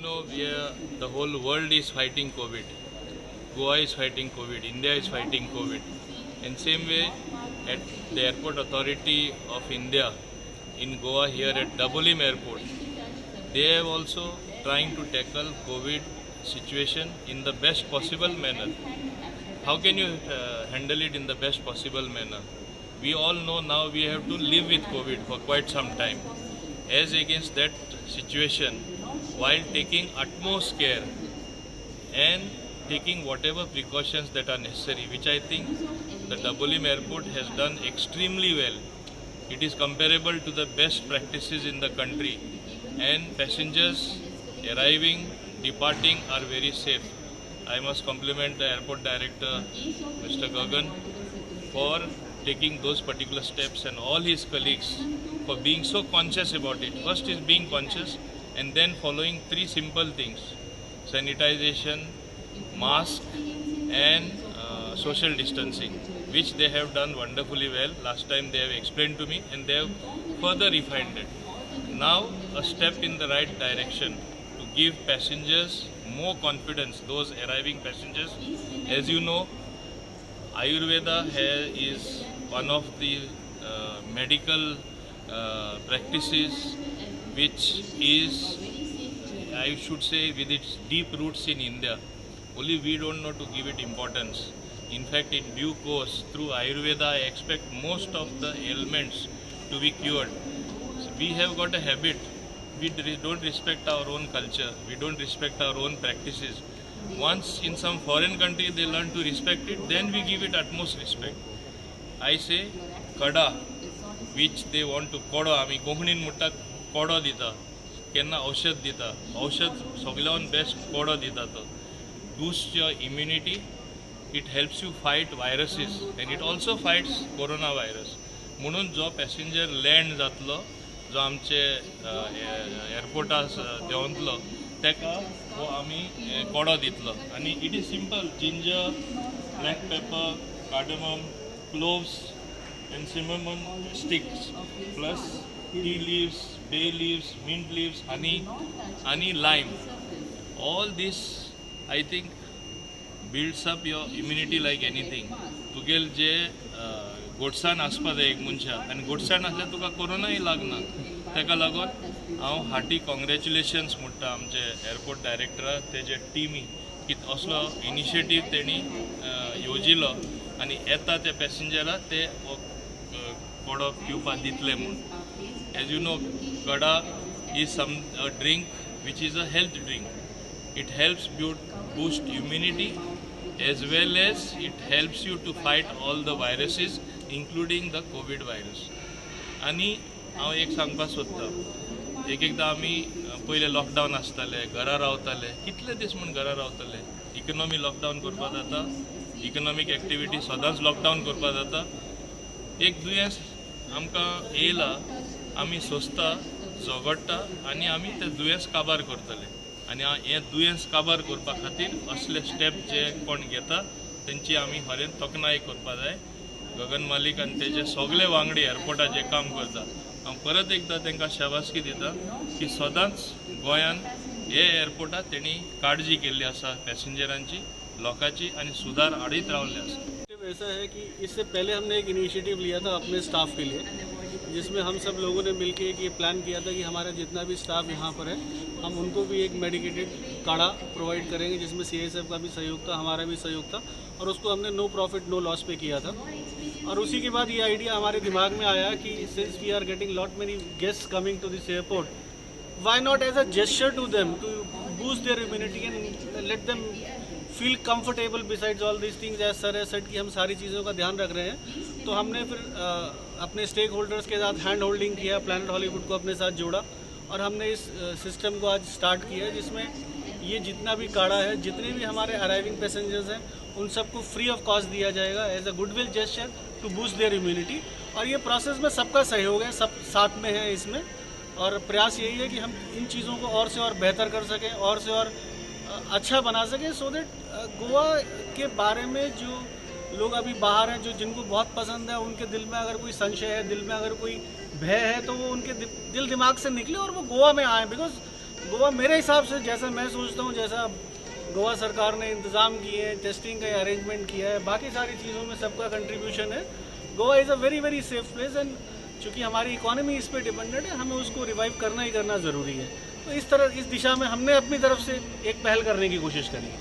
the whole world is fighting COVID. Goa is fighting COVID. India is fighting COVID. In same way, at the Airport Authority of India in Goa here at Dabolim Airport, they have also trying to tackle COVID situation in the best possible manner. How can you handle it in the best possible manner? We all know now we have to live with COVID for quite some time. As against that situation, while taking utmost care and taking whatever precautions that are necessary, which I think the Dabolim Airport has done extremely well. It is comparable to the best practices in the country, and passengers arriving, departing are very safe. I must compliment the airport director, Mr. Gagan, for taking those particular steps, and all his colleagues for being so conscious about it. First is being conscious, and then following three simple things: sanitization, mask, and social distancing, which they have done wonderfully well. Last time they have explained to me, and they have further refined it. Now a step in the right direction to give passengers more confidence, those arriving passengers. As you know, Ayurveda is one of the medical practices which is, I should say, with its deep roots in India. Only we don't know to give it importance. In fact, in due course, through Ayurveda, I expect most of the ailments to be cured. So we have got a habit. We don't respect our own culture. We don't respect our own practices. Once in some foreign country they learn to respect it, then we give it utmost respect. I say, kada, which they want to kodo, आमी कोंकणीन म्हणटा कोडो दिता, केन्ना औषध दिता, औषध सगळ्यान best कोडो दिता तो. Boosts your immunity, it helps you fight viruses, and it also fights coronavirus. म्हणून जो पॅसेंजर लँड जातलो, जो आमचे एअरपोर्टार देंवतलो, तेका हो आमी कोडो दितलो. आनी it is simple: ginger, black paper, cardamom, cloves and cinnamon sticks, plus tea leaves, bay leaves, mint leaves, honey, lime. All this, I think, builds up your immunity like anything. तुगेल जे गोडसाण आसपा जाय एक मनशा, आनी गोडसाण आसल्यार तुका कोरोनाय लागना. ताका लागून हांव हार्टी कॉंग्रॅच्युलेशन्स म्हणटा आमचे एअरपोर्ट डायरेक्टराक, तेजे टिमी, की असलो इनिशिएटीव तेणी येवजिलो आनी येता त्या पॅसेंजराक ते कोडो पिवपाक दितले म्हूण. एज यू नो, कडा is a drink which is a health drink. It helps boost immunity, as well as it helps you to fight all the viruses, including the COVID virus. आनी हांव एक सांगपाक सोदतां, एकदां आमी पयले लॉकडावन आसताले, घरा रावताले, कितले दीस म्हूण घरा रावताले. इकॉनॉमी लॉकडावन करपा जाता, इकॉनॉमीक एक्टिविटी सदांच लॉकडावन करपा जाता. एक दुयेंस आमकां येयला, आमी सोंसता, झगडटा, आनी आमी तें दुयेंस काबार करतले. आनी हें दुयेंस काबार करपा खातीर असले स्टेप जे कोण घेता तेंची आमी खरें तोखणाय करपा जाय. गगन मालीक आनी तेजे सगळे वांगडी एअरपोर्टार जे काम करता, हांव परत एकदां तांकां शाबासकी दिता की सदांच गोंयान हे एअरपोर्टार तेणी काळजी केल्ली आसा पॅसेंजरांची, लोकांची, आनी सुदार हाडीत रावल्ले आसा. ऐसा है कि इससे पहले हमने एक इनिशिएटिव लिया था अपने स्टाफ के लिए, जिसमें हम सब लोगों ने मिलकर एक ये प्लान किया था कि हमारा जितना भी स्टाफ यहाँ पर है, हम उनको भी एक मेडिकेटेड काढ़ा प्रोवाइड करेंगे, जिसमें CISF का भी सहयोग था, हमारा भी सहयोग था, और उसको हमने नो प्रॉफिट नो लॉस पे किया था. और उसी के बाद ये आइडिया हमारे दिमाग में आया कि since we are getting lot many guests coming to this airport, why not as a gesture to them to boost their immunity and let them feel comfortable besides all this things. As sir as said कि हम सारी चीज़ों का ध्यान रख रहे हैं, तो हमने फिर अपने स्टेक होल्डर्स के साथ हैंड होल्डिंग किया, प्लैनेट हॉलीवुड को अपने साथ जोड़ा, और हमने इस सिस्टम को आज स्टार्ट किया, जिसमें ये जितना भी काढ़ा है, जितने भी हमारे अराइविंग पैसेंजर्स हैं, उन सबको फ्री ऑफ कॉस्ट दिया जाएगा as a goodwill gesture to boost their immunity. और ये प्रोसेस में सबका सहयोग है, सब साथ में है इसमें, और प्रयास यही है कि हम इन चीज़ों को और से और बेहतर कर सकें, और से और अच्छा बना सकें, सो दैट गोवा के बारे में जो लोग अभी बाहर हैं, जो जिनको बहुत पसंद है, उनके दिल में अगर कोई संशय है, दिल में अगर कोई भय है, तो वो उनके दिल दिमाग से निकले और वो गोवा में आए. बिकॉज गोवा मेरे हिसाब से जैसा मैं सोचता हूँ, जैसा गोवा सरकार ने इंतज़ाम किए हैं, टेस्टिंग का अरेंजमेंट किया है, बाकी सारी चीज़ों में सबका कंट्रीब्यूशन है। Goa is a very very safe place and चूँकि हमारी इकोनॉमी इस पर डिपेंडेंट है, हमें उसको रिवाइव करना ही करना ज़रूरी है। तो इस दिशा में हमने अपनी तरफ से एक पहल करने की कोशिश करी है।